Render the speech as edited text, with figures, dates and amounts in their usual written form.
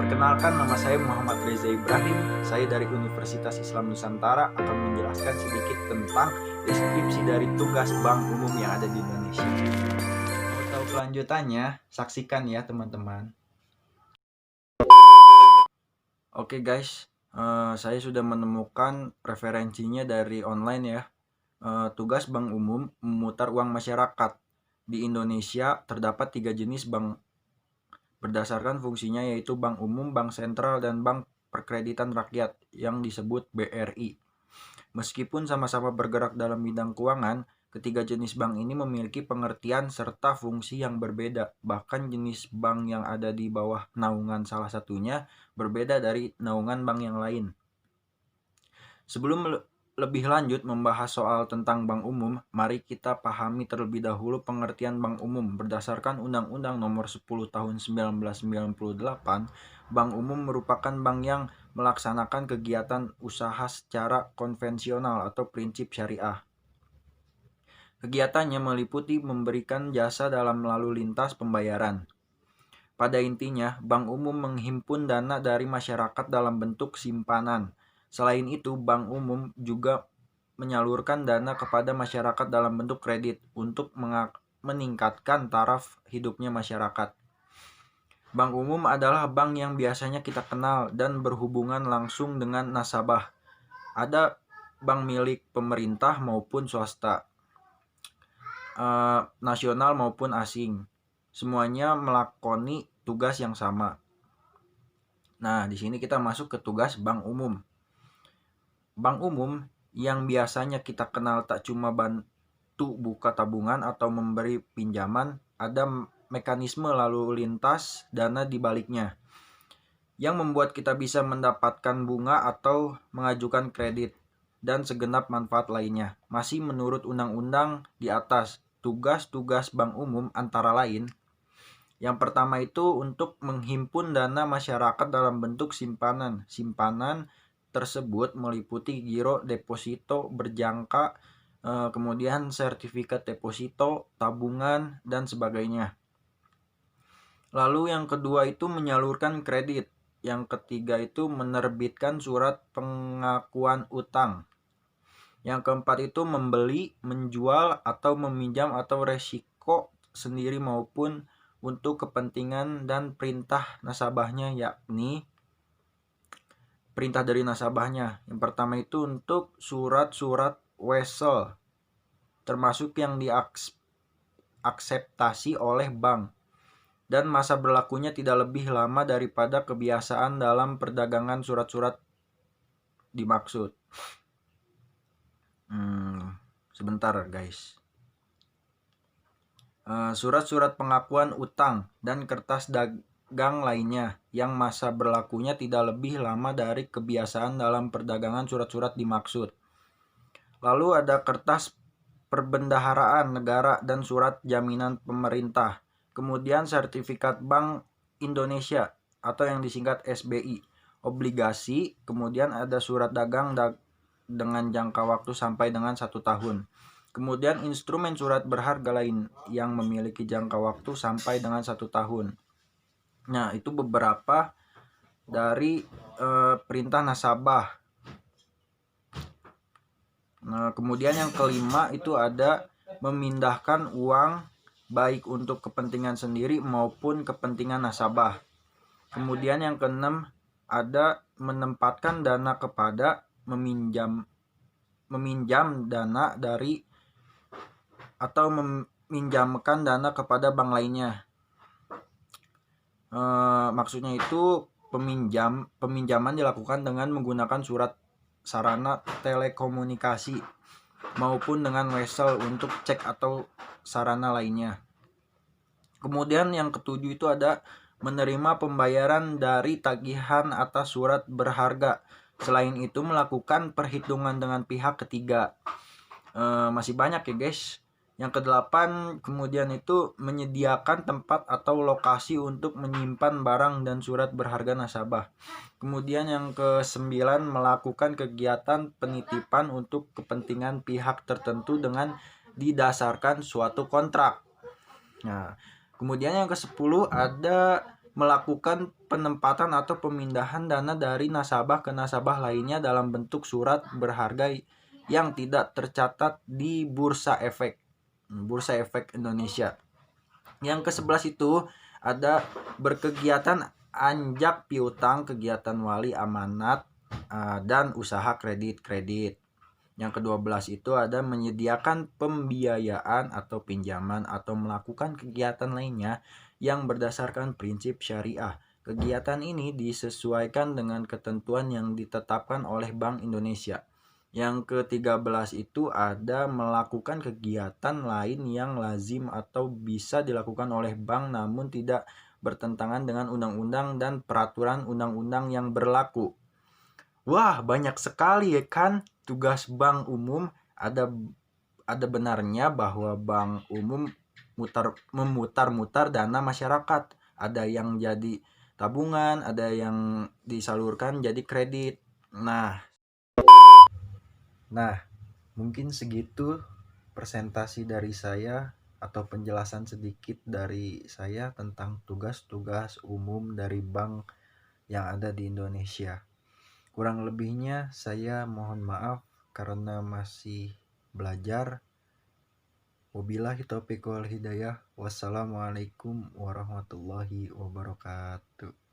Perkenalkan, nama saya Muhammad Reza Ibrahim. Saya dari Universitas Islam Nusantara akan menjelaskan sedikit tentang deskripsi dari tugas bank umum yang ada di Indonesia. Mau tahu kelanjutannya? Saksikan ya teman-teman. Oke guys, saya sudah menemukan referensinya dari online ya. Tugas bank umum memutar uang masyarakat. Di Indonesia terdapat 3 jenis bank berdasarkan fungsinya, yaitu bank umum, bank sentral, dan bank perkreditan rakyat yang disebut BRI. Meskipun sama-sama bergerak dalam bidang keuangan, ketiga jenis bank ini memiliki pengertian serta fungsi yang berbeda. Bahkan jenis bank yang ada di bawah naungan salah satunya berbeda dari naungan bank yang lain. Sebelum lebih lanjut membahas soal tentang bank umum, mari kita pahami terlebih dahulu pengertian bank umum. Berdasarkan Undang-Undang Nomor 10 Tahun 1998, bank umum merupakan bank yang melaksanakan kegiatan usaha secara konvensional atau prinsip syariah. Kegiatannya meliputi memberikan jasa dalam lalu lintas pembayaran. Pada intinya, bank umum menghimpun dana dari masyarakat dalam bentuk simpanan. Selain itu, bank umum juga menyalurkan dana kepada masyarakat dalam bentuk kredit untuk meningkatkan taraf hidupnya masyarakat. Bank umum adalah bank yang biasanya kita kenal dan berhubungan langsung dengan nasabah. Ada bank milik pemerintah maupun swasta, nasional maupun asing. Semuanya melakoni tugas yang sama. Nah, di sini kita masuk ke tugas bank umum. Bank umum yang biasanya kita kenal tak cuma bantu buka tabungan atau memberi pinjaman, ada mekanisme lalu lintas dana di baliknya yang membuat kita bisa mendapatkan bunga atau mengajukan kredit dan segenap manfaat lainnya. Masih menurut undang-undang di atas, tugas-tugas bank umum antara lain: yang pertama itu untuk menghimpun dana masyarakat dalam bentuk simpanan. Simpanan tersebut meliputi giro deposito berjangka, kemudian sertifikat deposito, tabungan, dan sebagainya. Lalu yang kedua itu menyalurkan kredit. Yang ketiga itu menerbitkan surat pengakuan utang. Yang keempat itu membeli, menjual, atau meminjam atau resiko sendiri maupun untuk kepentingan dan perintah nasabahnya, yakni perintah dari nasabahnya. Yang pertama itu untuk surat-surat wesel, termasuk yang diakseptasi oleh bank, dan masa berlakunya tidak lebih lama daripada kebiasaan dalam perdagangan surat-surat dimaksud. Sebentar guys. Surat-surat pengakuan utang dan kertas dagang lainnya yang masa berlakunya tidak lebih lama dari kebiasaan dalam perdagangan surat-surat dimaksud. Lalu ada kertas perbendaharaan negara dan surat jaminan pemerintah. Kemudian sertifikat Bank Indonesia atau yang disingkat SBI, obligasi, kemudian ada surat dagang dengan jangka waktu sampai dengan 1 tahun. Kemudian instrumen surat berharga lain yang memiliki jangka waktu sampai dengan 1 tahun. Nah, itu beberapa dari perintah nasabah. Nah, kemudian yang kelima itu ada memindahkan uang baik untuk kepentingan sendiri maupun kepentingan nasabah. Kemudian yang keenam ada menempatkan dana kepada meminjam dana dari atau meminjamkan dana kepada bank lainnya. Maksudnya itu peminjaman dilakukan dengan menggunakan surat sarana telekomunikasi maupun dengan wesel untuk cek atau sarana lainnya. Kemudian yang ketujuh itu ada menerima pembayaran dari tagihan atas surat berharga. Selain itu melakukan perhitungan dengan pihak ketiga. Masih banyak ya guys. Yang kedelapan kemudian itu menyediakan tempat atau lokasi untuk menyimpan barang dan surat berharga nasabah. Kemudian yang kesembilan melakukan kegiatan penitipan untuk kepentingan pihak tertentu dengan didasarkan suatu kontrak. Nah, kemudian yang ke-10 ada melakukan penempatan atau pemindahan dana dari nasabah ke nasabah lainnya dalam bentuk surat berharga yang tidak tercatat di Bursa Efek Indonesia. Yang ke-11 itu ada berkegiatan anjak piutang, kegiatan wali amanat, dan usaha kredit. Yang ke-12 itu ada menyediakan pembiayaan atau pinjaman atau melakukan kegiatan lainnya yang berdasarkan prinsip syariah. Kegiatan ini disesuaikan dengan ketentuan yang ditetapkan oleh Bank Indonesia. Yang ke-13 itu ada melakukan kegiatan lain yang lazim atau bisa dilakukan oleh bank namun tidak bertentangan dengan undang-undang dan peraturan undang-undang yang berlaku. Wah, banyak sekali ya kan tugas bank umum. Ada benarnya bahwa bank umum memutar-mutar dana masyarakat. Ada yang jadi tabungan, ada yang disalurkan jadi kredit. Nah, mungkin segitu presentasi dari saya atau penjelasan sedikit dari saya tentang tugas-tugas umum dari bank yang ada di Indonesia. Kurang lebihnya saya mohon maaf karena masih belajar. Wabillahi taufiq wal hidayah. Wassalamualaikum warahmatullahi wabarakatuh.